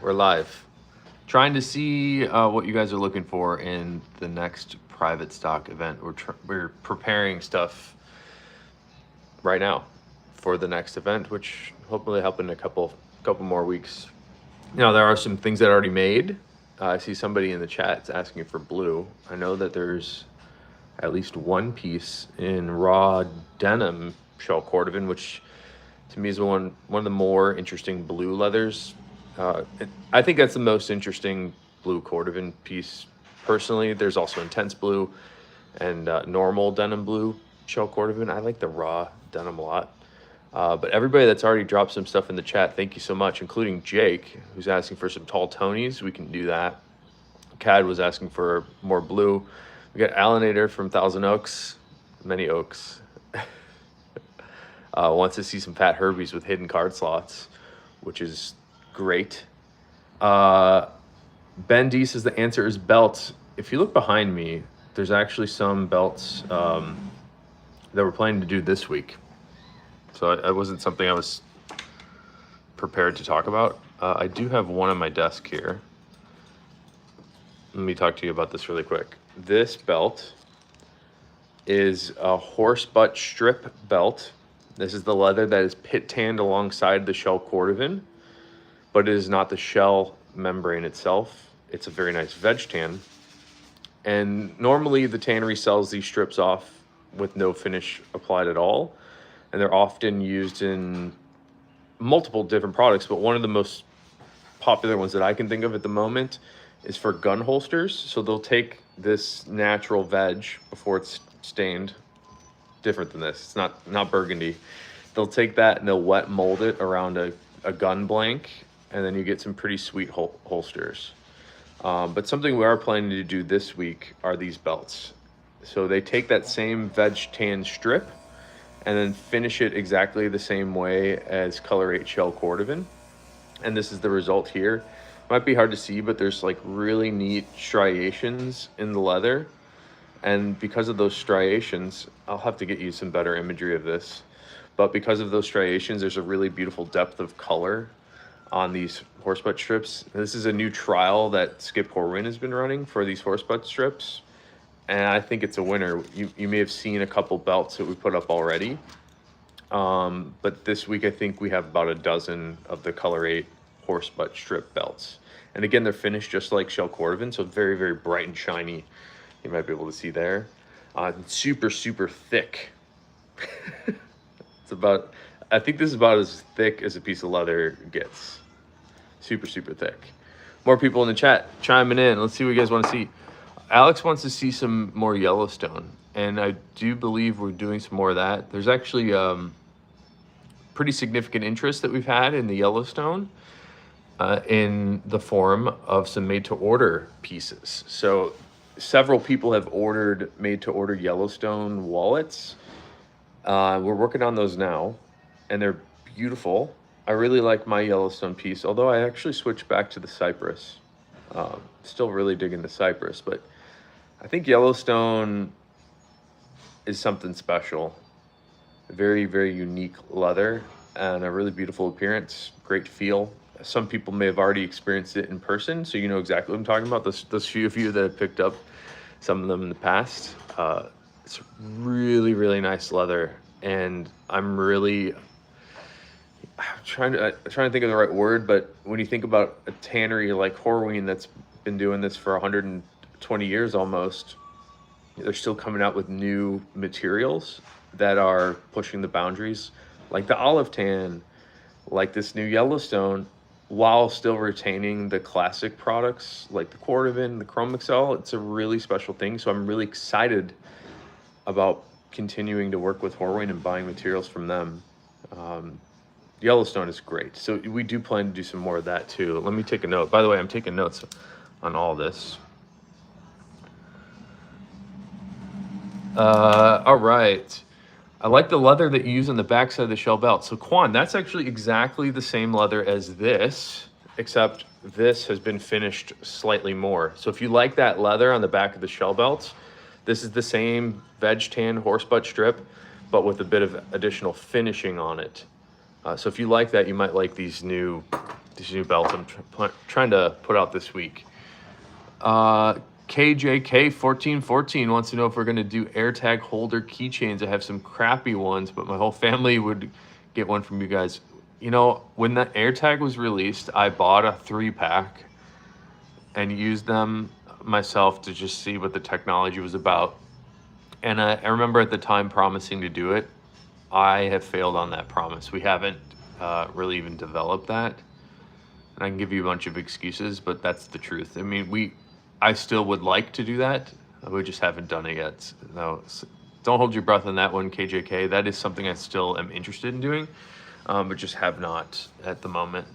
we're live. Trying to see what you guys are looking for in the next private stock event. We're preparing stuff right now for the next event, which hopefully help in a couple more weeks. Now there are some things that are already made. I see somebody in the chat asking for blue. I know that there's at least one piece in raw denim shell cordovan, which to me is one of the more interesting blue leathers. I think that's the most interesting blue cordovan piece personally. There's also intense blue and normal denim blue shell cordovan. I like the raw denim a lot. But everybody that's already dropped some stuff in the chat, thank you so much, including Jake, who's asking for some tall Tonys. We can do that. Cad was asking for more blue. We got Alanator from Thousand Oaks, many oaks. Wants to see some fat Herbies with hidden card slots, which is great. Ben D says the answer is belts. If you look behind me, there's actually some belts that we're planning to do this week. So it wasn't something I was prepared to talk about. I do have one on my desk here. Let me talk to you about this really quick. This belt is a horse butt strip belt. This is the leather that is pit tanned alongside the shell cordovan, but it is not the shell membrane itself. It's a very nice veg tan. And normally the tannery sells these strips off with no finish applied at all. And they're often used in multiple different products, but one of the most popular ones that I can think of at the moment is for gun holsters. So they'll take this natural veg before it's stained, different than this. It's not burgundy. They'll take that and they'll wet mold it around a gun blank, and then you get some pretty sweet holsters. But something we are planning to do this week are these belts. So they take that same veg tan strip and then finish it exactly the same way as Color 8 shell cordovan. And this is the result here. Might be hard to see, but there's like really neat striations in the leather. And because of those striations, I'll have to get you some better imagery of this. But because of those striations, there's a really beautiful depth of color on these horsebutt strips. This is a new trial that Skip Horwin has been running for these horsebutt strips. And I think it's a winner. You may have seen a couple belts that we put up already. But this week, I think we have about a dozen of the Color 8 horsebutt strip belts. And again, they're finished just like shell cordovan, so very, very bright and shiny. You might be able to see there. Super, super thick. I think this is about as thick as a piece of leather gets. Super, super thick. More people in the chat chiming in. Let's see what you guys want to see. Alex wants to see some more Yellowstone, and I do believe we're doing some more of that. There's actually pretty significant interest that we've had in the Yellowstone in the form of some made-to-order pieces. So several people have ordered made-to-order Yellowstone wallets. We're working on those now, and they're beautiful. I really like my Yellowstone piece, although I actually switched back to the Cypress. Still really digging the Cypress, but I think Yellowstone is something special. Very, very unique leather and a really beautiful appearance, great feel. Some people may have already experienced it in person, so you know exactly what I'm talking about. Those few of you that have picked up some of them in the past. It's really, really nice leather, and I'm trying to think of the right word, but when you think about a tannery like Horween that's been doing this for 120 years almost, they're still coming out with new materials that are pushing the boundaries, like the olive tan, like this new Yellowstone, while still retaining the classic products like the cordovan, the chrome excel. It's a really special thing, so I'm really excited about continuing to work with Horween and buying materials from them. Yellowstone is great, so we do plan to do some more of that too. Let me take a note. By the way, I'm taking notes on all this. All right. I like the leather that you use on the backside of the shell belt. So Quan, that's actually exactly the same leather as this, except this has been finished slightly more. So if you like that leather on the back of the shell belt, this is the same veg tan horsebutt strip, but with a bit of additional finishing on it. So if you like that, you might like these new these new belts I'm trying to put out this week. KJK1414 wants to know if we're going to do AirTag holder keychains. I have some crappy ones, but my whole family would get one from you guys. You know, when that AirTag was released, I bought a 3-pack and used them myself to just see what the technology was about. And I remember at the time promising to do it. I have failed on that promise. We haven't really even developed that. And I can give you a bunch of excuses, but that's the truth. I mean, I still would like to do that. We just haven't done it yet. No, don't hold your breath on that one, KJK. That is something I still am interested in doing, but just have not at the moment.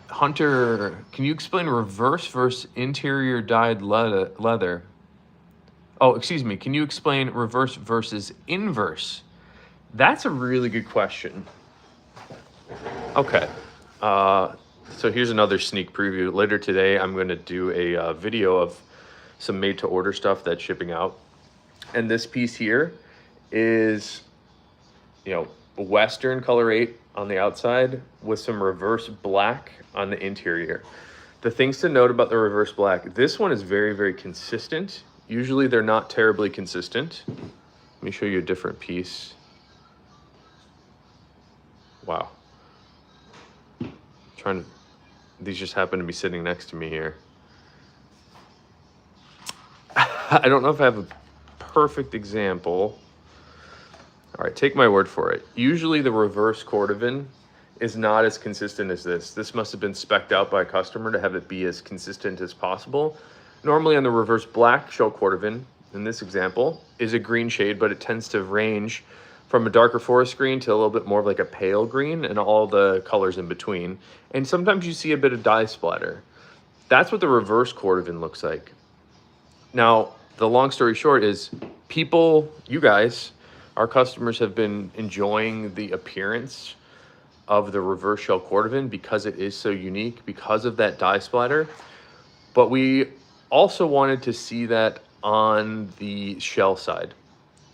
Hunter, can you explain reverse versus interior dyed leather? Oh, excuse me. Can you explain reverse versus inverse? That's a really good question. Okay. So here's another sneak preview. Later today, I'm going to do a video of some made-to-order stuff that's shipping out. And this piece here is, you know, Western color 8 on the outside with some reverse black on the interior. The things to note about the reverse black, this one is very, very consistent. Usually they're not terribly consistent. Let me show you a different piece. Wow. These just happen to be sitting next to me here. I don't know if I have a perfect example. All right, take my word for it. Usually the reverse cordovan is not as consistent as this. This must have been spec'd out by a customer to have it be as consistent as possible. Normally on the reverse black shell cordovan, in this example, is a green shade, but it tends to range from a darker forest green to a little bit more of like a pale green and all the colors in between. And sometimes you see a bit of dye splatter. That's what the reverse cordovan looks like. Now, the long story short is people, you guys, our customers have been enjoying the appearance of the reverse shell cordovan because it is so unique, because of that dye splatter. But we also wanted to see that on the shell side.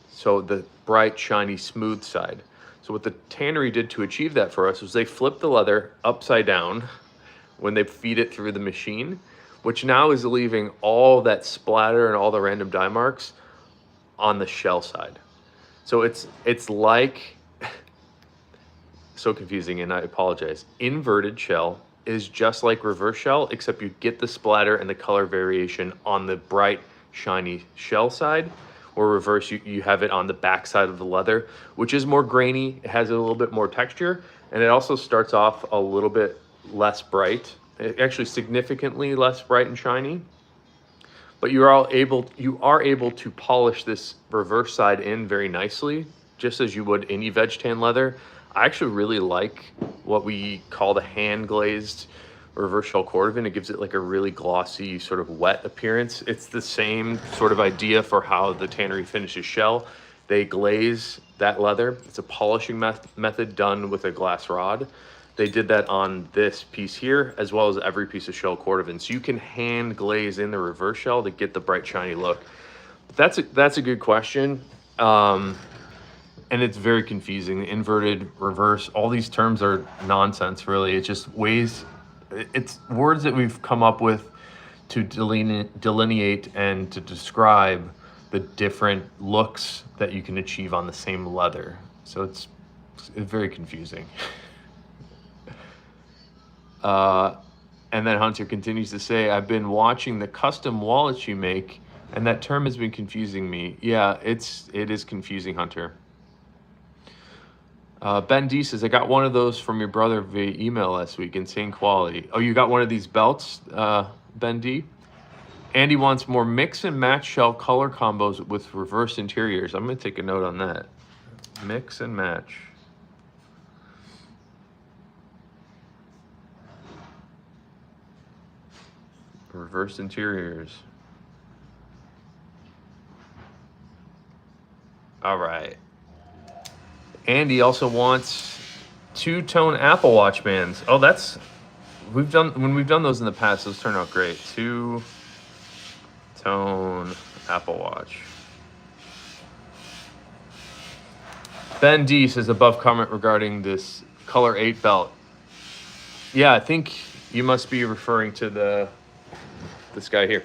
So the bright, shiny, smooth side. So what the tannery did to achieve that for us was they flipped the leather upside down when they feed it through the machine, which now is leaving all that splatter and all the random dye marks on the shell side. So it's like, so confusing, and I apologize. Inverted shell is just like reverse shell, except you get the splatter and the color variation on the bright, shiny shell side, or reverse, you have it on the back side of the leather, which is more grainy. It has a little bit more texture, and it also starts off a little bit less bright, actually significantly less bright and shiny. But you are able to polish this reverse side in very nicely, just as you would any veg tan leather. I actually really like what we call the hand glazed reverse shell cordovan. It gives it like a really glossy, sort of wet appearance. It's the same sort of idea for how the tannery finishes shell. They glaze that leather. It's a polishing method done with a glass rod. They did that on this piece here, as well as every piece of shell cordovan. So you can hand glaze in the reverse shell to get the bright, shiny look. That's a good question. And it's very confusing. The inverted, reverse, all these terms are nonsense, really. It's just it's words that we've come up with to delineate and to describe the different looks that you can achieve on the same leather. So it's very confusing. And then Hunter continues to say, I've been watching the custom wallets you make, and that term has been confusing me. Yeah, it is confusing, Hunter. Ben D says, I got one of those from your brother via email last week. Insane quality. Oh, you got one of these belts, Ben D? Andy wants more mix and match shell color combos with reverse interiors. I'm going to take a note on that. Mix and match. Reverse interiors. All right. Andy also wants 2-tone Apple Watch bands. Oh, when we've done those in the past, those turn out great. 2-tone Apple Watch. Ben D says above comment regarding this color 8 belt. Yeah, I think you must be referring to this guy here.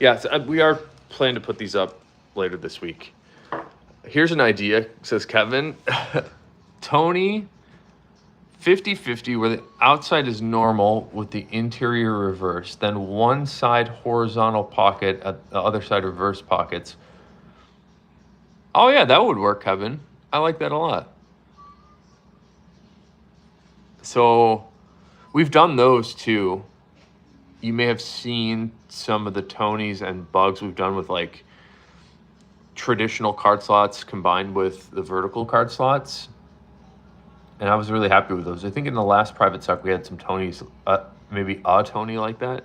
Yeah, so we are planning to put these up later this week. Here's an idea, says Kevin. Tony, 50-50, where the outside is normal with the interior reverse, then one side horizontal pocket, at the other side reverse pockets. Oh yeah, that would work, Kevin. I like that a lot. So we've done those too. You may have seen some of the Tonys and bugs we've done with like traditional card slots combined with the vertical card slots. And I was really happy with those. I think in the last private suck we had some Tonys, maybe a Tony like that.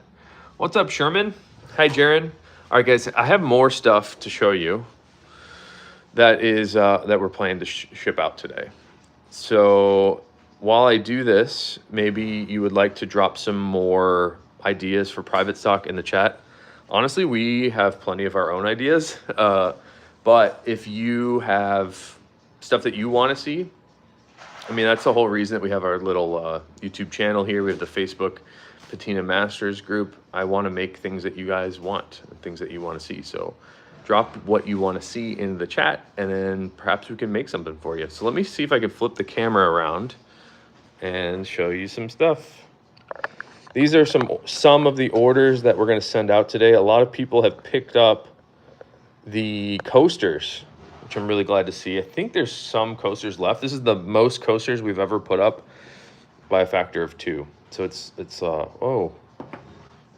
What's up, Sherman? Hi, Jaron. All right, guys, I have more stuff to show you that is that we're planning to ship out today. So while I do this, maybe you would like to drop some more ideas for private stock in the chat. Honestly, we have plenty of our own ideas, but if you have stuff that you want to see, I mean, that's the whole reason that we have our little YouTube channel here. We have the Facebook Patina Masters group. I want to make things that you guys want, things that you want to see. So drop what you want to see in the chat, and then perhaps we can make something for you. So let me see if I can flip the camera around and show you some stuff. These are some of the orders that we're going to send out today. A lot of people have picked up the coasters, which I'm really glad to see. I think there's some coasters left. This is the most coasters we've ever put up by a factor of 2. So it's oh,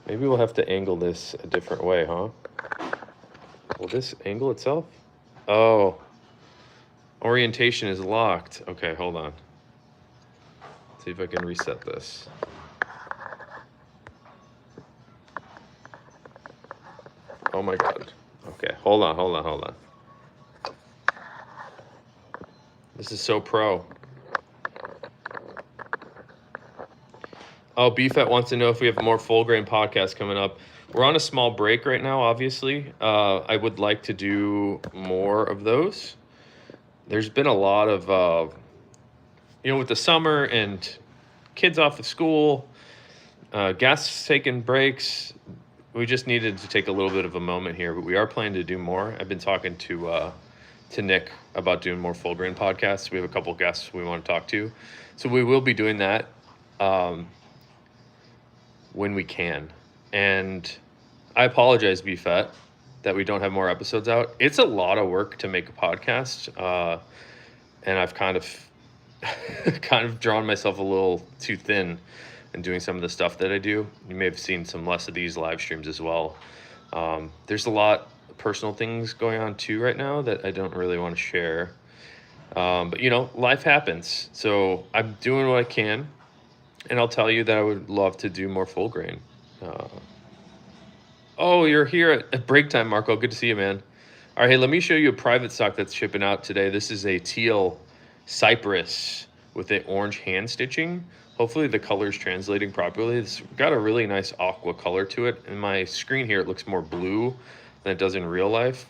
maybe we'll have to angle this a different way, huh? Will this angle itself? Oh, orientation is locked. Okay, hold on. Let's see if I can reset this. Oh my God. Okay, hold on. This is so pro. Oh, BFET wants to know if we have more full grain podcasts coming up. We're on a small break right now, obviously. I would like to do more of those. There's been a lot of, with the summer and kids off of school, guests taking breaks, we just needed to take a little bit of a moment here, but we are planning to do more. I've been talking to Nick about doing more full grain podcasts. We have a couple guests we want to talk to. So we will be doing that when we can. And I apologize, BFET, that we don't have more episodes out. It's a lot of work to make a podcast. And I've kind of drawn myself a little too thin in doing some of the stuff that I do. You may have seen some less of these live streams as well. There's a lot of personal things going on too right now that I don't really want to share. But life happens. So I'm doing what I can. And I'll tell you that I would love to do more full grain. Oh, you're here at break time, Marco. Good to see you, man. All right, hey, let me show you a private stock that's shipping out today. This is a teal cypress with an orange hand stitching. Hopefully the color is translating properly. It's got a really nice aqua color to it. In my screen here, it looks more blue than it does in real life.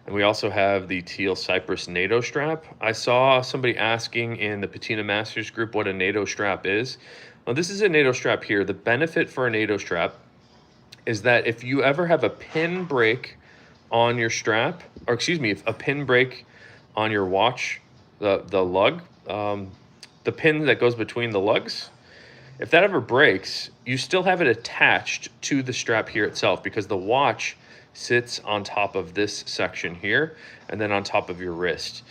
And we also have the teal cypress NATO strap. I saw somebody asking in the Patina Masters group what a NATO strap is. Well, this is a NATO strap here. The benefit for a NATO strap is that if you ever have a pin break on your strap, or excuse me, if a pin break on your watch, the lug, the pin that goes between the lugs, if that ever breaks, you still have it attached to the strap here itself, because the watch sits on top of this section here and then on top of your wrist.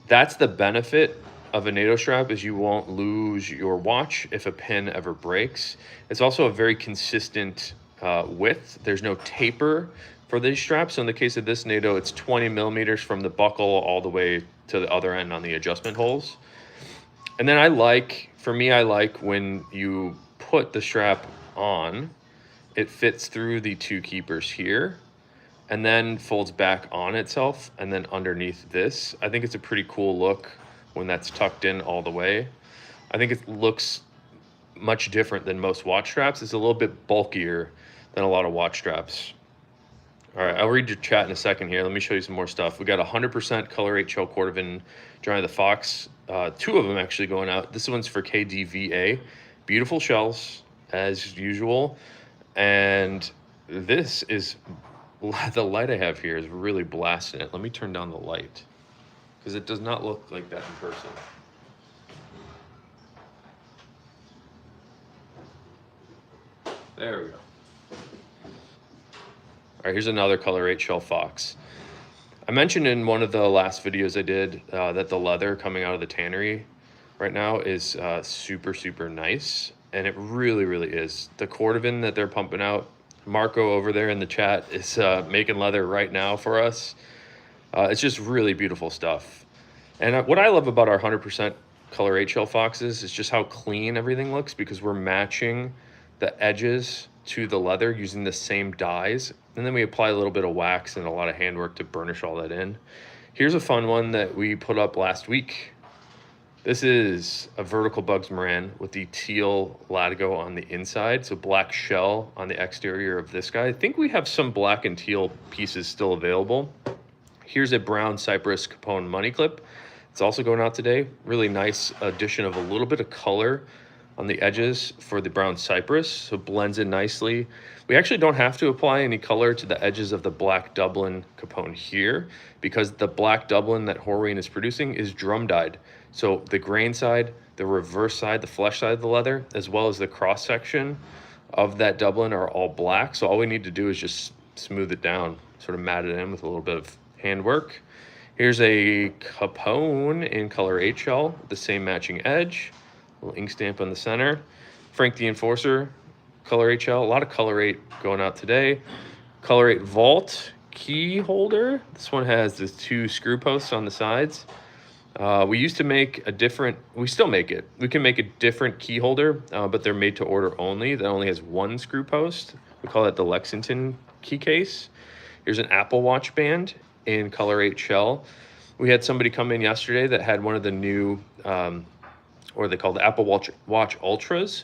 That's the benefit of a NATO strap, is you won't lose your watch if a pin ever breaks. It's also a very consistent width. There's no taper for these straps. So in the case of this NATO, it's 20 millimeters from the buckle all the way to the other end on the adjustment holes. And then I like when you put the strap on, it fits through the two keepers here and then folds back on itself and then underneath this. I think it's a pretty cool look when that's tucked in all the way. I think it looks much different than most watch straps. It's a little bit bulkier than a lot of watch straps. All right, I'll read your chat in a second here. Let me show you some more stuff. We got 100% Color 8 shell cordovan Giant of the Fox. 2 of them actually going out. This one's for KDVA. Beautiful shells, as usual. And this is, the light I have here is really blasting it. Let me turn down the light, because it does not look like that in person. There we go. All right, here's another Color 8 shell fox. I mentioned in one of the last videos I did that the leather coming out of the tannery right now is super, super nice. And it really, really is. The cordovan that they're pumping out, Marco over there in the chat is making leather right now for us. It's just really beautiful stuff. And what I love about our 100% Color 8 shell foxes is just how clean everything looks, because we're matching the edges to the leather using the same dyes, and then we apply a little bit of wax and a lot of handwork to burnish all that in. Here's a fun one that we put up last week. This is a vertical Bugs Moran with the teal latigo on the inside, so black shell on the exterior of this guy. I think we have some black and teal pieces still available. Here's a brown cypress Capone money clip. It's also going out today. Really nice addition of a little bit of color on the edges for the brown cypress, so it blends in nicely. We actually don't have to apply any color to the edges of the black Dublin Capone here, because the black Dublin that Horween is producing is drum dyed. So the grain side, the reverse side, the flesh side of the leather, as well as the cross section of that Dublin are all black. So all we need to do is just smooth it down, sort of mat it in with a little bit of handwork. Here's a Capone in Color 8 shell, the same matching edge. Little ink stamp on the center. Frank the Enforcer, Color 8 shell. A lot of Color 8 going out today. Color 8 Vault key holder. This one has the 2 screw posts on the sides. We used to make a different, we still make it. We can make a different key holder, but they're made to order only. That only has 1 screw post. We call that the Lexington key case. Here's an Apple Watch band in Color 8 shell. We had somebody come in yesterday that had one of the new, or they call the Apple Watch Ultras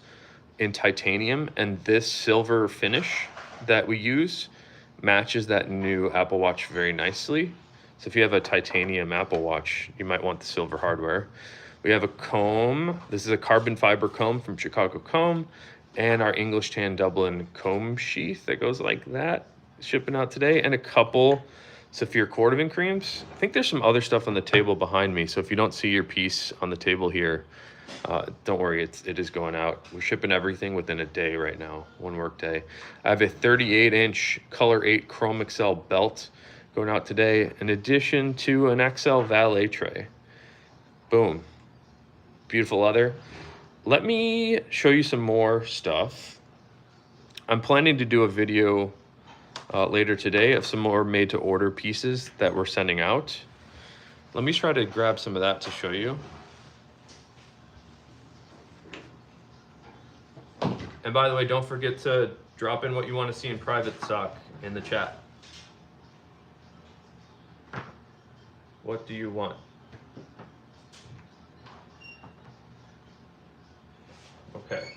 in titanium, and this silver finish that we use matches that new Apple Watch very nicely. So if you have a titanium Apple Watch, you might want the silver hardware. We have a comb. This is a carbon fiber comb from Chicago Comb, and our English Tan Dublin comb sheath that goes like that, shipping out today, and a couple Saphir cordovan creams. I think there's some other stuff on the table behind me, so if you don't see your piece on the table here, don't worry, it is going out. We're shipping everything within a day right now, 1 work day. I have a 38-inch Color 8 Chrome XL belt going out today, in addition to an XL valet tray. Boom. Beautiful leather. Let me show you some more stuff. I'm planning to do a video later today of some more made-to-order pieces that we're sending out. Let me try to grab some of that to show you. And by the way, don't forget to drop in what you want to see in private stock in the chat. What do you want? Okay.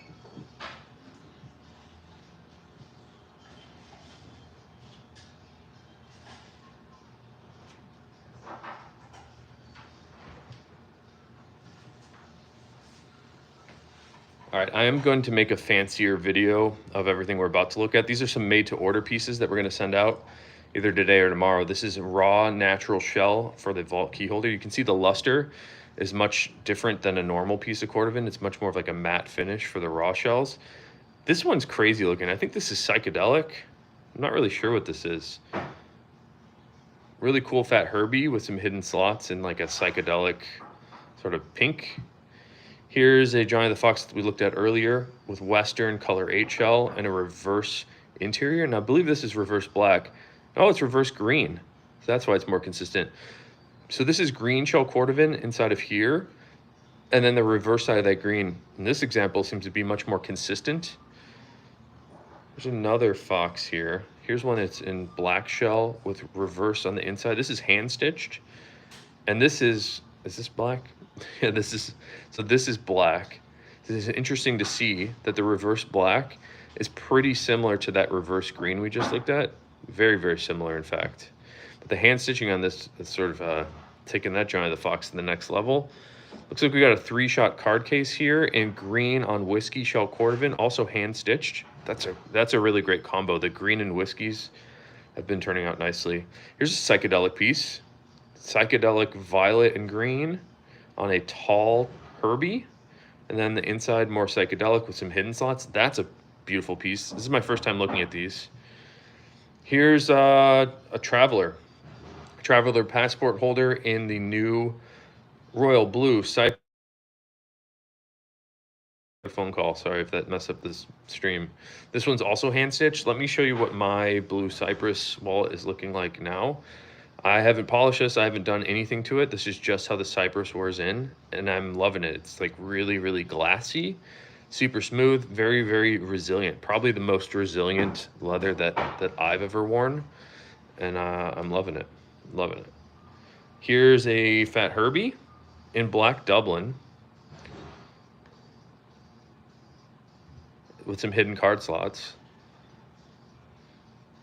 All right, I am going to make a fancier video of everything we're about to look at. These are some made-to-order pieces that we're going to send out either today or tomorrow. This is a raw natural shell for the vault key holder. You can see the luster is much different than a normal piece of cordovan. It's much more of like a matte finish for the raw shells. This one's crazy looking. I think this is Psychedelic. I'm not really sure what this is. Really cool fat Herbie with some hidden slots and like a psychedelic sort of pink. Here's a Johnny the Fox that we looked at earlier with Western Color 8 shell and a reverse interior. And I believe this is reverse black. Oh, it's reverse green. So that's why it's more consistent. So this is green shell cordovan inside of here. And then the reverse side of that green in this example seems to be much more consistent. There's another fox here. Here's one that's in black shell with reverse on the inside. This is hand stitched. And this is this black? Yeah, this is black. This is interesting to see that the reverse black is pretty similar to that reverse green we just looked at. Very, very similar, in fact. But the hand stitching on this is sort of taking that Johnny the Fox to the next level. Looks like we got a 3-shot card case here in green on Whiskey Shell Cordovan, also hand stitched. That's a really great combo. The green and whiskeys have been turning out nicely. Here's a psychedelic piece. Psychedelic violet and green on a tall Herbie. And then the inside more psychedelic with some hidden slots. That's a beautiful piece. This is my first time looking at these. Here's a Traveler passport holder in the new royal blue Cypress. Phone call, sorry if that messed up this stream. This one's also hand stitched. Let me show you what my blue Cypress wallet is looking like now. I haven't polished this, I haven't done anything to it. This is just how the Cypress wears in, and I'm loving it. It's like really, really glassy, super smooth, very, very resilient. Probably the most resilient leather that I've ever worn, and I'm loving it, loving it. Here's a Fat Herbie in black Dublin with some hidden card slots.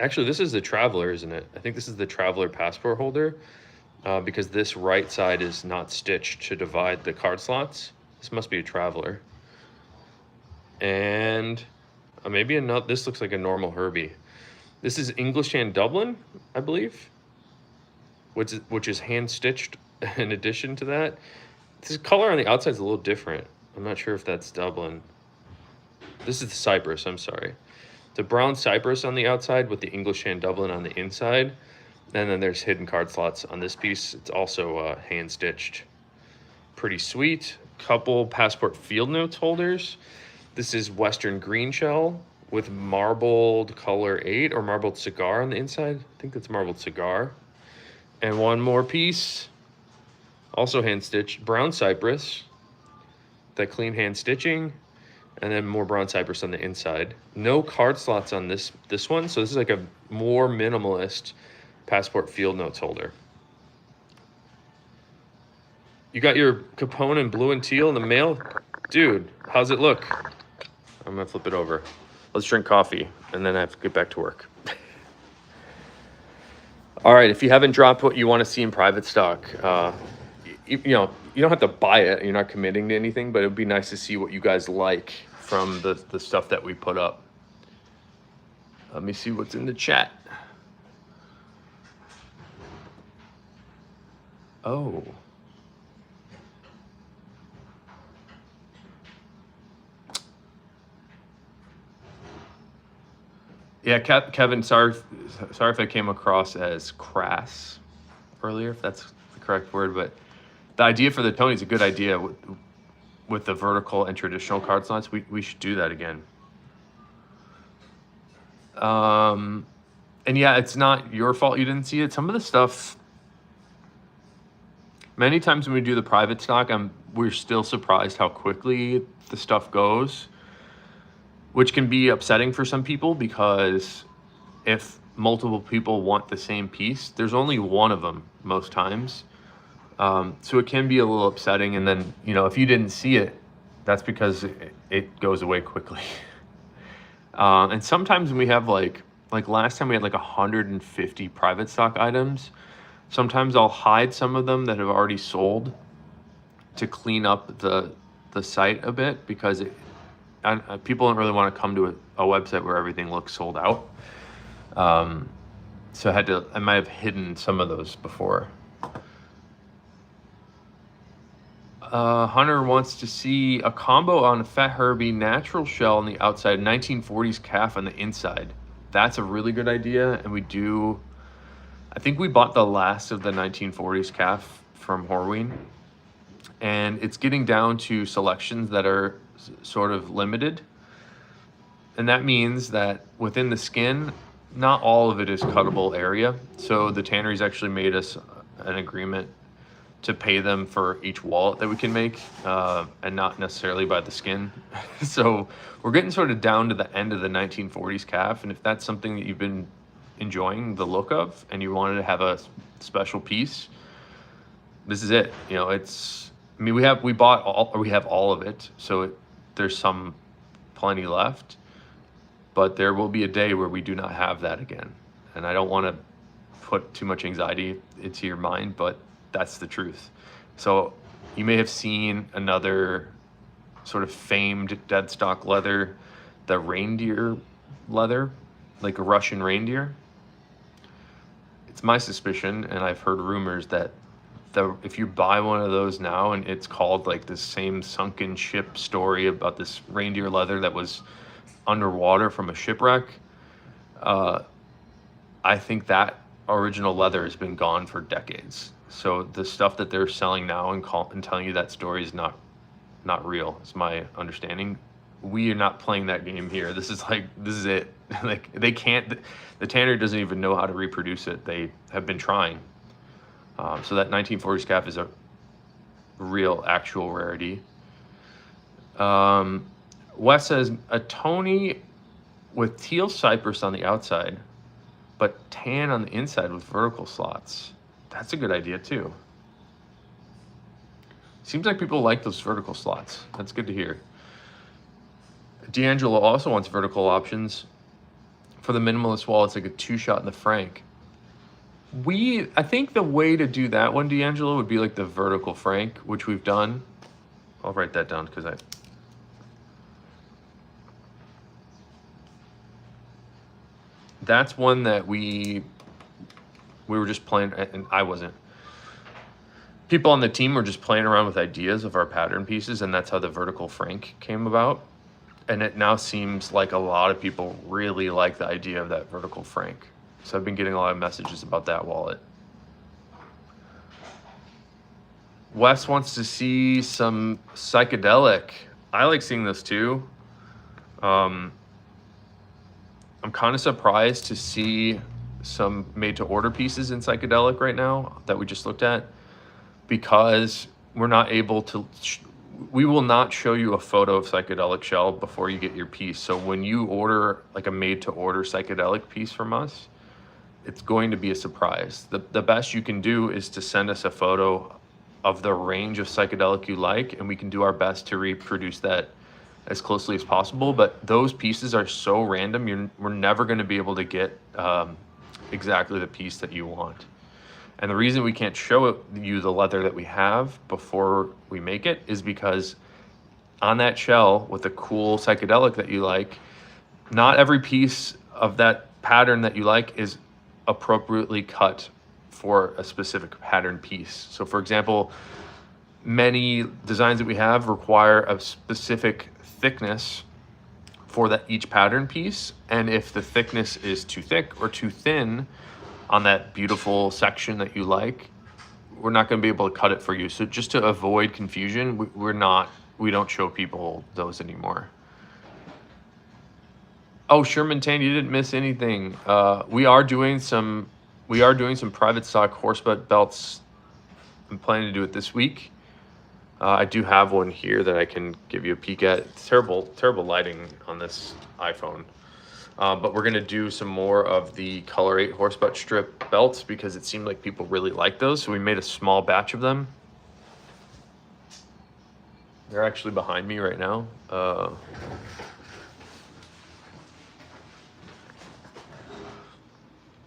Actually, this is the Traveler, isn't it? I think this is the Traveler passport holder because this right side is not stitched to divide the card slots. This must be a Traveler. And maybe another, this looks like a normal Herbie. This is English and Dublin, I believe, which is hand stitched in addition to that. This color on the outside is a little different. I'm not sure if that's Dublin. This is the Cypress, I'm sorry. The brown Cypress on the outside with the English and Dublin on the inside. And then there's hidden card slots on this piece. It's also hand stitched. Pretty sweet. Couple passport field notes holders. This is Western green shell with marbled color 8 or marbled cigar on the inside. I think that's marbled cigar. And one more piece, also hand stitched, brown Cypress. That clean hand stitching. And then more brown Cypress on the inside. No card slots on this one, so this is like a more minimalist passport field notes holder. You got your Capone in blue and teal in the mail? Dude, how's it look? I'm gonna flip it over. Let's drink coffee, and then I have to get back to work. All right, if you haven't dropped what you want to see in private stock, you know, you don't have to buy it. You're not committing to anything, but it'd be nice to see what you guys like from the stuff that we put up. Let me see what's in the chat. Oh. Yeah, Kevin, sorry if I came across as crass earlier, if that's the correct word, but the idea for the Tony is a good idea with the vertical and traditional card slots. We should do that again. And yeah, it's not your fault you didn't see it. Some of the stuff, many times when we do the private stock, we're still surprised how quickly the stuff goes, which can be upsetting for some people because if multiple people want the same piece, there's only one of them most times. So it can be a little upsetting. And then, you know, if you didn't see it, that's because it goes away quickly. And sometimes we have like last time we had like 150 private stock items. Sometimes I'll hide some of them that have already sold to clean up the site a bit because people don't really want to come to a website where everything looks sold out. So I might have hidden some of those before. Hunter wants to see a combo on a Fat Herbie natural shell on the outside, 1940s calf on the inside. That's a really good idea. And I think we bought the last of the 1940s calf from Horween. And it's getting down to selections that are sort of limited. And that means that within the skin, not all of it is cuttable area. So the tanneries actually made us an agreement to pay them for each wallet that we can make and not necessarily by the skin. So we're getting sort of down to the end of the 1940s calf. And if that's something that you've been enjoying the look of and you wanted to have a special piece, this is it. You know, we have all of it. So there's plenty left, but there will be a day where we do not have that again. And I don't want to put too much anxiety into your mind, but that's the truth. So you may have seen another sort of famed dead stock leather, the reindeer leather, like a Russian reindeer. It's my suspicion, and I've heard rumors that if you buy one of those now and it's called like this same sunken ship story about this reindeer leather that was underwater from a shipwreck, I think that original leather has been gone for decades. So the stuff that they're selling now and telling you that story is not real. It's my understanding. We are not playing that game here. This is it. Like they can't. The tannery doesn't even know how to reproduce it. They have been trying. So that 1940s calf is a real, actual rarity. Wes says a Tony with teal cypress on the outside, but tan on the inside with vertical slots. That's a good idea too. Seems like people like those vertical slots. That's good to hear. D'Angelo also wants vertical options. For the minimalist wall, it's like a 2-shot in the Frank. I think the way to do that one, D'Angelo, would be like the vertical Frank, which we've done. I'll write that down because that's one that we were just playing, and I wasn't. People on the team were just playing around with ideas of our pattern pieces, and that's how the vertical Frank came about. And it now seems like a lot of people really like the idea of that vertical Frank. So I've been getting a lot of messages about that wallet. Wes wants to see some psychedelic. I like seeing this too. I'm kind of surprised to see some made-to-order pieces in psychedelic right now that we just looked at, because we're not able to. We will not show you a photo of psychedelic shell before you get your piece. So when you order like a made-to-order psychedelic piece from us, it's going to be a surprise. The best you can do is to send us a photo of the range of psychedelic you like, and we can do our best to reproduce that as closely as possible. But those pieces are so random, we're never going to be able to get exactly the piece that you want. And the reason we can't show you the leather that we have before we make it is because on that shell with the cool psychedelic that you like, not every piece of that pattern that you like is appropriately cut for a specific pattern piece. So for example, many designs that we have require a specific thickness for that each pattern piece. And if the thickness is too thick or too thin on that beautiful section that you like, we're not going to be able to cut it for you. So just to avoid confusion, we don't show people those anymore. Oh, Sherman Tan, you didn't miss anything. We are doing some private stock horsebutt belts. I'm planning to do it this week. I do have one here that I can give you a peek at. It's terrible lighting on this iPhone. But we're gonna do some more of the Color 8 horsebutt strip belts because it seemed like people really like those. So we made a small batch of them. They're actually behind me right now.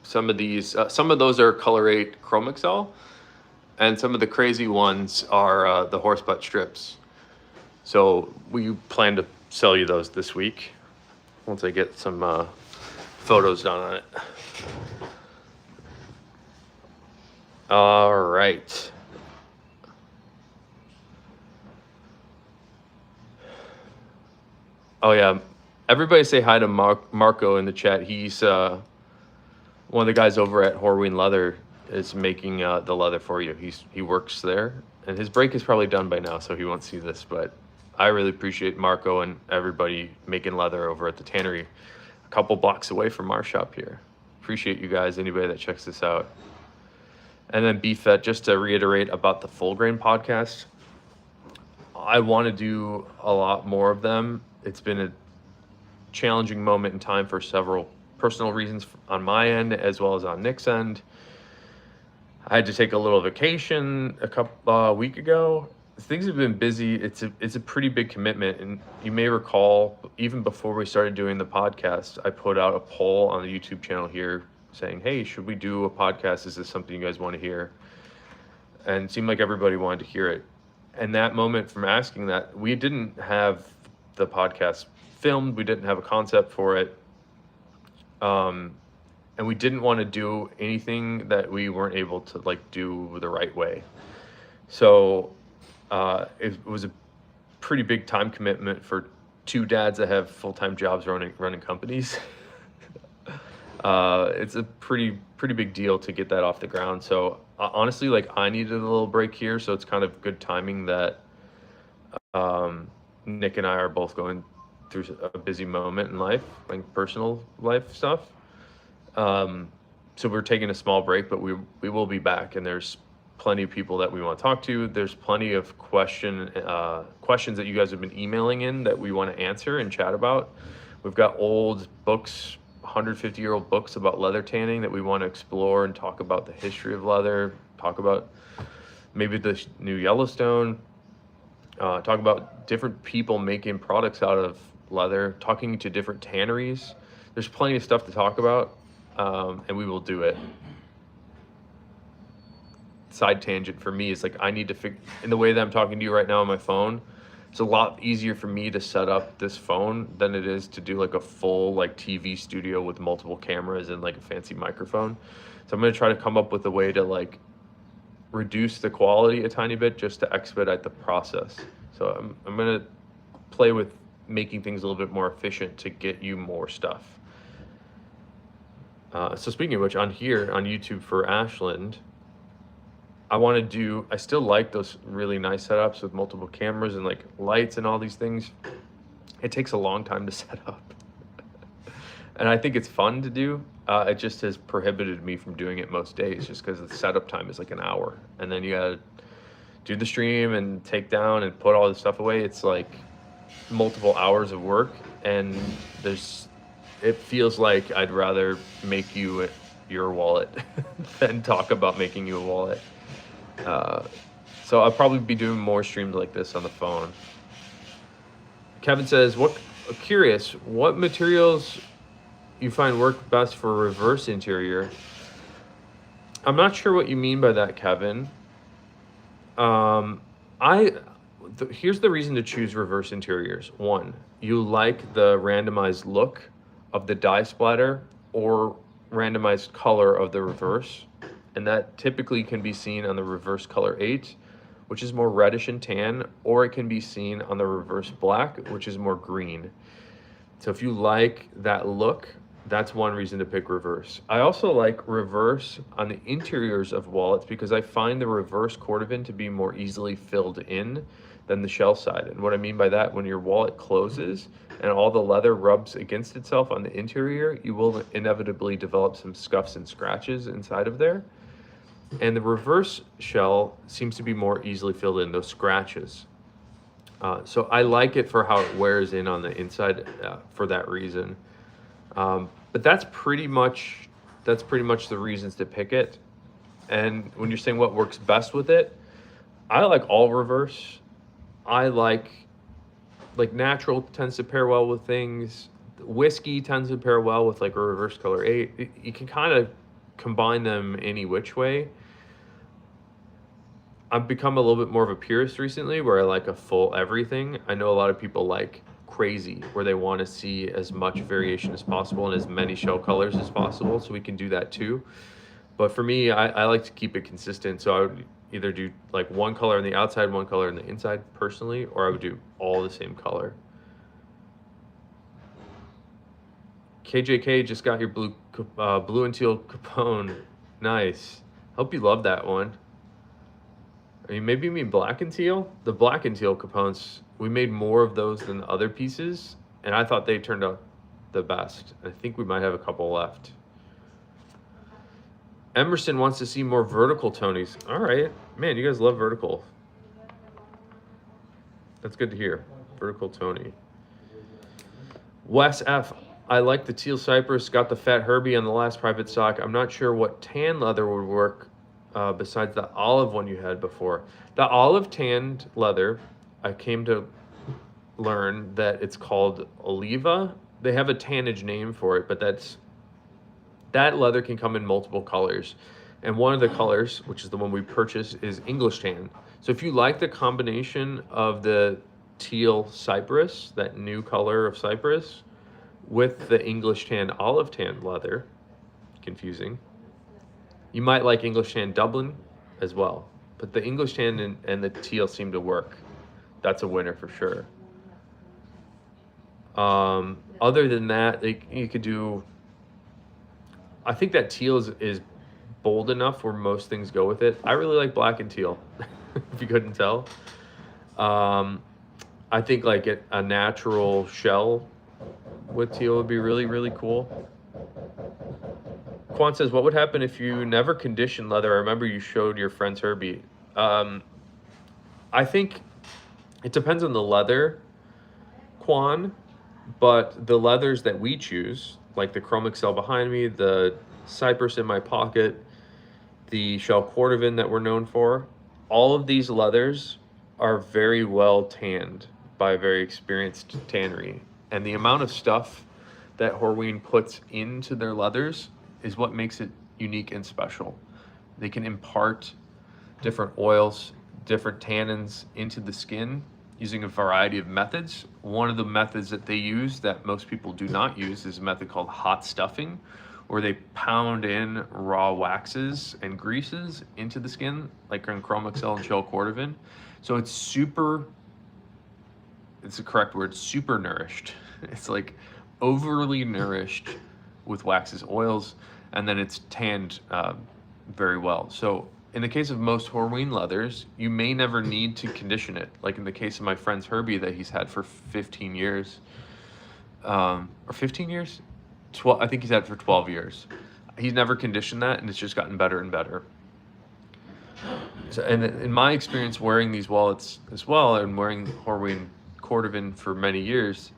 Some of those are Color 8 Chrome XL, and some of the crazy ones are the horsebutt strips. So we plan to sell you those this week once I get some photos done on it. All right. Oh yeah, everybody say hi to Marco in the chat. He's one of the guys over at Horween Leather is making the leather for you. He works there, and his break is probably done by now, so he won't see this. But I really appreciate Marco and everybody making leather over at the tannery, a couple blocks away from our shop here. Appreciate you guys, anybody that checks this out. And then BFET, just to reiterate about the Full Grain podcast, I want to do a lot more of them. It's been a challenging moment in time for several personal reasons on my end as well as on Nick's end. I had to take a little vacation a week ago. Things have been busy. It's a pretty big commitment, and you may recall even before we started doing the podcast, I put out a poll on the YouTube channel here saying, hey, should we do a podcast? Is this something you guys want to hear? And it seemed like everybody wanted to hear it. And that moment from asking that, we didn't have the podcast filmed. We didn't have a concept for it. And we didn't want to do anything that we weren't able to like do the right way. So it was a pretty big time commitment for two dads that have full-time jobs running companies. It's a pretty big deal to get that off the ground. So honestly, like I needed a little break here. So it's kind of good timing that Nick and I are both going through a busy moment in life, like personal life stuff. So we're taking a small break, but we will be back, and there's plenty of people that we want to talk to. There's plenty of questions that you guys have been emailing in that we want to answer and chat about. We've got old books, 150-year-old books about leather tanning that we want to explore and talk about the history of leather, talk about maybe the new Yellowstone, talk about different people making products out of leather, talking to different tanneries. There's plenty of stuff to talk about, and we will do it. Side tangent for me is like I need to figure, in the way that I'm talking to you right now on my phone, it's a lot easier for me to set up this phone than it is to do like a full like TV studio with multiple cameras and like a fancy microphone. So I'm going to try to come up with a way to like reduce the quality a tiny bit just to expedite the process. So I'm going to play with making things a little bit more efficient to get you more stuff. So speaking of which, on here on YouTube for Ashland, I still like those really nice setups with multiple cameras and like lights and all these things. It takes a long time to set up. And I think it's fun to do. It just has prohibited me from doing it most days just because the setup time is like an hour. And then you gotta do the stream and take down and put all this stuff away. It's like multiple hours of work, and it feels like I'd rather make you your wallet than talk about making you a wallet. So I'll probably be doing more streams like this on the phone. Kevin says, curious, what materials you find work best for reverse interior? I'm not sure what you mean by that, Kevin. Here's the reason to choose reverse interiors. One, you like the randomized look of the dye splatter or randomized color of the reverse. And that typically can be seen on the reverse color 8, which is more reddish and tan, or it can be seen on the reverse black, which is more green. So if you like that look, that's one reason to pick reverse. I also like reverse on the interiors of wallets because I find the reverse cordovan to be more easily filled in than the shell side. And what I mean by that, when your wallet closes and all the leather rubs against itself on the interior, you will inevitably develop some scuffs and scratches inside of there. And the reverse shell seems to be more easily filled in, those scratches. So I like it for how it wears in on the inside for that reason. But that's pretty much the reasons to pick it. And when you're saying what works best with it, I like all reverse. I like natural tends to pair well with things. Whiskey tends to pair well with like a reverse color 8. You can kind of combine them any which way. I've become a little bit more of a purist recently where I like a full everything. I know a lot of people like crazy where they want to see as much variation as possible and as many shell colors as possible, so we can do that too. But for me, I like to keep it consistent, so I would either do like one color on the outside, one color on the inside personally, or I would do all the same color. KJK just got your blue and teal Capone. Nice. Hope you love that one. I mean, maybe you mean black and teal? The black and teal Capones, we made more of those than the other pieces, and I thought they turned out the best. I think we might have a couple left. Emerson wants to see more vertical Tonys. All right. Man, you guys love vertical. That's good to hear. Vertical Tony. Wes F. I like the teal cypress. Got the fat Herbie on the last private stock. I'm not sure what tan leather would work besides the olive one you had before. The olive tanned leather, I came to learn that it's called Oliva. They have a tannage name for it, but That leather can come in multiple colors. And one of the colors, which is the one we purchased, is English tan. So if you like the combination of the teal cypress, that new color of cypress, with the English tan olive tan leather, confusing, you might like English tan Dublin as well. But the English tan and the teal seem to work. That's a winner for sure. Other than that, you could do, I think that teal is bold enough where most things go with it. I really like black and teal, if you couldn't tell. I think like a natural shell with teal would be really, really cool. Quan says, what would happen if you never conditioned leather? I remember you showed your friend's Herbie. I think it depends on the leather, Quan, but the leathers that we choose, like the Chrome Excel behind me, the Cypress in my pocket, the Shell Cordovan that we're known for, all of these leathers are very well tanned by a very experienced tannery. And the amount of stuff that Horween puts into their leathers is what makes it unique and special. They can impart different oils, different tannins into the skin using a variety of methods. One of the methods that they use that most people do not use is a method called hot stuffing, where they pound in raw waxes and greases into the skin, like in Chrome Excel and Shell Cordovan. So it's the correct word, super nourished. It's like overly nourished with waxes, oils, and then it's tanned very well. So in the case of most Horween leathers, you may never need to condition it. Like in the case of my friend's Herbie that he's had for 15 years, or 15 years? 12, I think he's had it for 12 years. He's never conditioned that, and it's just gotten better and better. So, and in my experience wearing these wallets as well, and wearing Horween Cordovan for many years,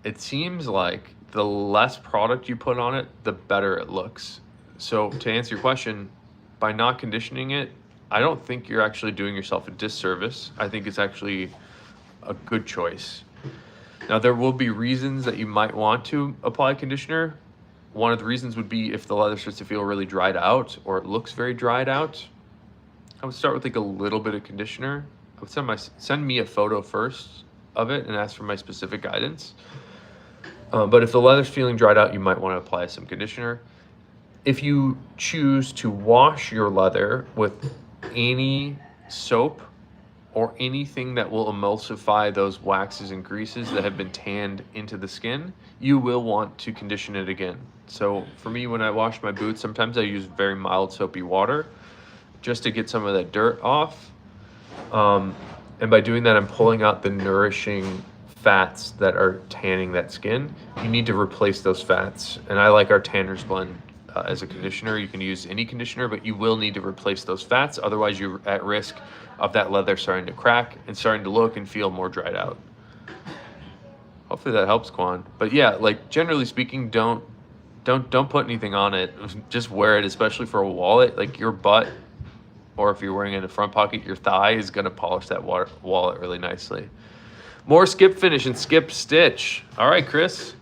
it seems like the less product you put on it, the better it looks. So to answer your question, by not conditioning it, I don't think you're actually doing yourself a disservice. I think it's actually a good choice. Now, there will be reasons that you might want to apply conditioner. One of the reasons would be if the leather starts to feel really dried out or it looks very dried out. I would start with like a little bit of conditioner. I would send me a photo first of it and ask for my specific guidance. But if the leather's feeling dried out, you might want to apply some conditioner. If you choose to wash your leather with any soap or anything that will emulsify those waxes and greases that have been tanned into the skin, you will want to condition it again. So for me, when I wash my boots, sometimes I use very mild soapy water just to get some of that dirt off. And by doing that, I'm pulling out the nourishing fats that are tanning that skin. You need to replace those fats. And I like our Tanner's Blend as a conditioner. You can use any conditioner, but you will need to replace those fats. Otherwise, you're at risk of that leather starting to crack and starting to look and feel more dried out. Hopefully that helps, Quan. But yeah, like generally speaking, don't put anything on it. Just wear it, especially for a wallet. Like your butt, or if you're wearing it in the front pocket, your thigh is gonna polish that wallet really nicely. More skip finish and skip stitch. All right, Chris.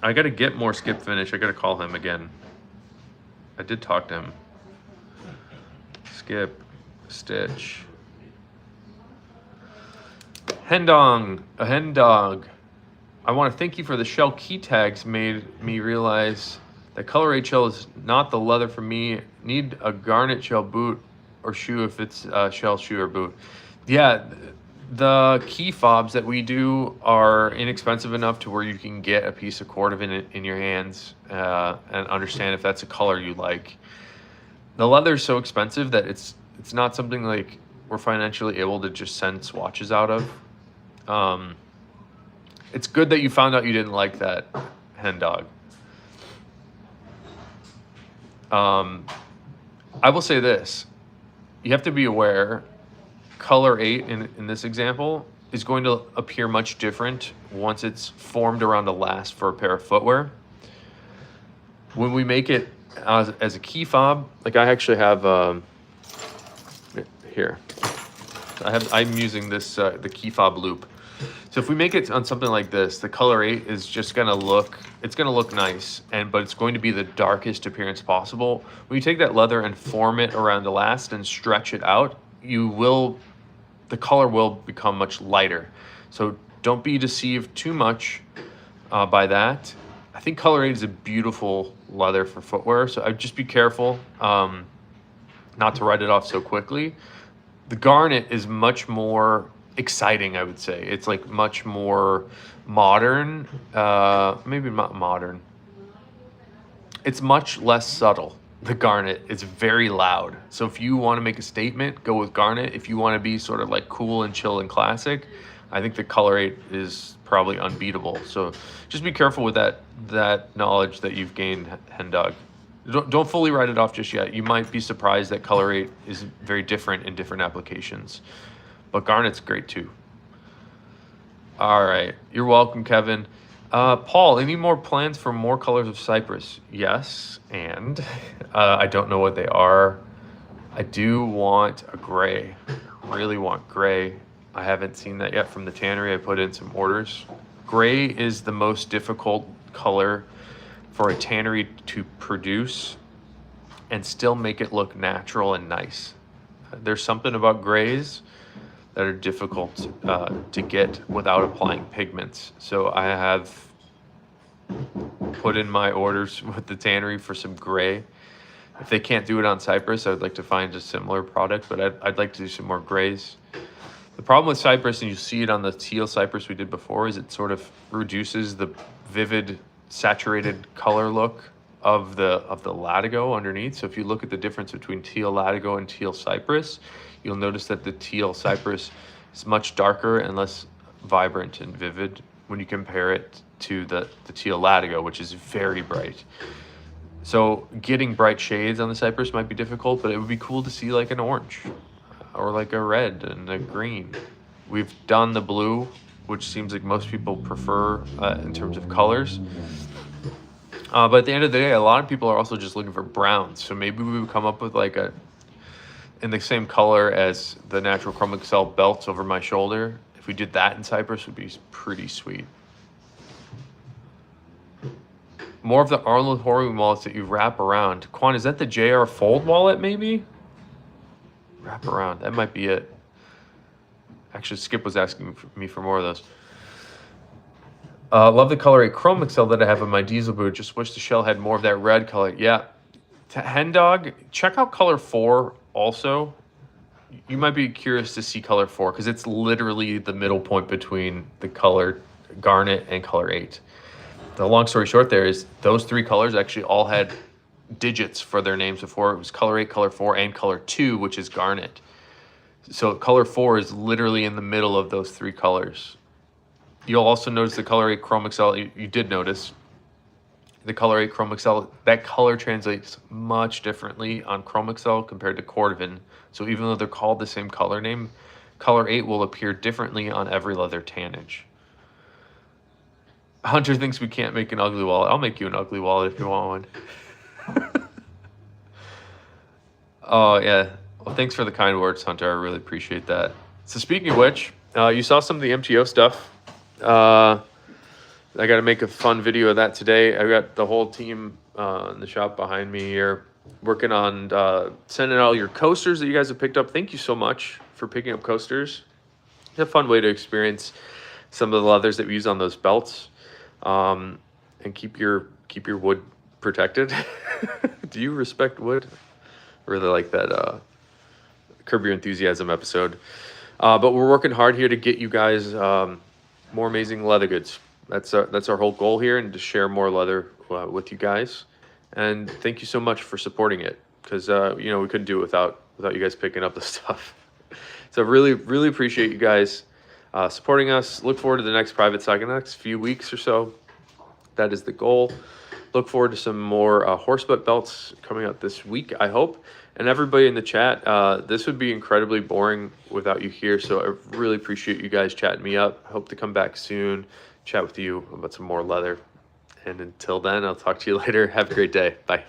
I gotta get more skip finish. I gotta call him again. I did talk to him. Skip stitch. Hendong, a hen dog. I want to thank you for the shell key tags. Made me realize that color 8 shell is not the leather for me. Need a garnet shell boot or shoe if it's a shell shoe or boot. Yeah, the key fobs that we do are inexpensive enough to where you can get a piece of cordovan in your hands and understand if that's a color you like. The leather is so expensive that it's not something like we're financially able to just send swatches out of. It's good that you found out you didn't like that, hen dog. I will say this. You have to be aware, color 8 in this example is going to appear much different once it's formed around a last for a pair of footwear. When we make it as a key fob, like I actually have here. I'm using this the key fob loop. So if we make it on something like this, the color 8 is just gonna look, it's gonna look nice, but it's going to be the darkest appearance possible. When you take that leather and form it around the last and stretch it out, the color will become much lighter. So don't be deceived too much by that. I think color 8 is a beautiful leather for footwear, so I'd just be careful not to write it off so quickly. The garnet is much more exciting, I would say. It's like much more modern, maybe not modern. It's much less subtle. The garnet is very loud. So if you want to make a statement, go with garnet. If you want to be sort of like cool and chill and classic, I think the color 8 is probably unbeatable. So just be careful with that knowledge that you've gained, Hen Dog. Don't fully write it off just yet. You might be surprised that color 8 is very different in different applications. But garnet's great too. All right. You're welcome, Kevin. Paul, any more plans for more colors of cypress? Yes, and I don't know what they are. I do want a gray. Really want gray. I haven't seen that yet from the tannery. I put in some orders. Gray is the most difficult color for a tannery to produce and still make it look natural and nice. There's something about grays that are difficult to get without applying pigments. So I have put in my orders with the tannery for some gray. If they can't do it on cypress, I'd like to find a similar product, but I'd like to do some more grays. The problem with cypress, and you see it on the teal cypress we did before, is it sort of reduces the vivid, saturated color look of the latigo underneath. So if you look at the difference between teal latigo and teal cypress, you'll notice that the teal cypress is much darker and less vibrant and vivid when you compare it to the teal latigo, which is very bright. So getting bright shades on the cypress might be difficult, but it would be cool to see like an orange or like a red and a green. We've done the blue, which seems like most people prefer in terms of colors. But at the end of the day, a lot of people are also just looking for browns. So maybe we would come up with like in the same color as the natural Chrome Excel belts over my shoulder. If we did that in cypress, would be pretty sweet. More of the Arnold Horing wallets that you wrap around. Quan, is that the JR Fold wallet maybe? Wrap around, that might be it. Actually, Skip was asking me for more of those. Love the color 8 Chrome Excel that I have in my diesel boot. Just wish the shell had more of that red color. Yeah, Hen Dog, check out color 4 also. You might be curious to see color 4 because it's literally the middle point between the color garnet and color 8. The long story short there is those 3 colors actually all had digits for their names before. It was color 8, color 4, and color 2, which is garnet. So color 4 is literally in the middle of those 3 colors. You'll also notice the color 8 Chrome Excel. You did notice the color 8 Chrome Excel. That color translates much differently on Chrome Excel compared to Cordovan. So even though they're called the same color name, color 8 will appear differently on every leather tannage. Hunter thinks we can't make an ugly wallet. I'll make you an ugly wallet if you want one. Oh, yeah. Well, thanks for the kind words, Hunter. I really appreciate that. So speaking of which, you saw some of the MTO stuff. I got to make a fun video of that today. I've got the whole team in the shop behind me here working on sending out all your coasters that you guys have picked up. Thank you so much for picking up coasters. It's a fun way to experience some of the leathers that we use on those belts, and keep your wood protected. Do you respect wood? Really like that Curb Your Enthusiasm episode. But we're working hard here to get you guys more amazing leather goods. That's our whole goal here, and to share more leather with you guys. And thank you so much for supporting it, because we couldn't do it without you guys picking up the stuff. So really appreciate you guys supporting us. Look forward to the next private cycle, next few weeks or so. That is the goal. Look forward to some more horse butt belts coming out this week, I hope. And everybody in the chat, this would be incredibly boring without you here. So I really appreciate you guys chatting me up. I hope to come back soon, chat with you about some more leather. And until then, I'll talk to you later. Have a great day. Bye.